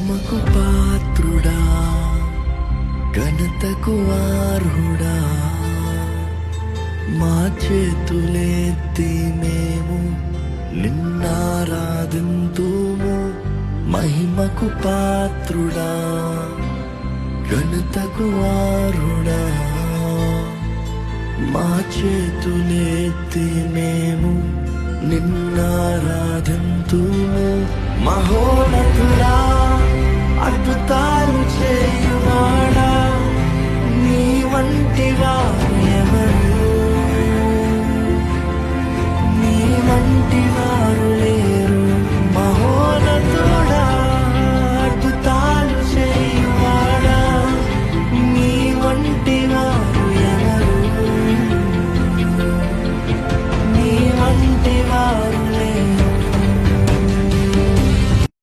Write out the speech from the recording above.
మహిమకు పాత్రుడా, ఘనతకు అర్హుడా, మా చేతులెత్తి మేము నిన్నారాధింతుము. మహిమకు పాత్రుడా, ఘనతకు అర్హుడా, మా చేతులెత్తి మేము నిన్నారాధింతుము. మహోన్నతుడా, అద్భుతాల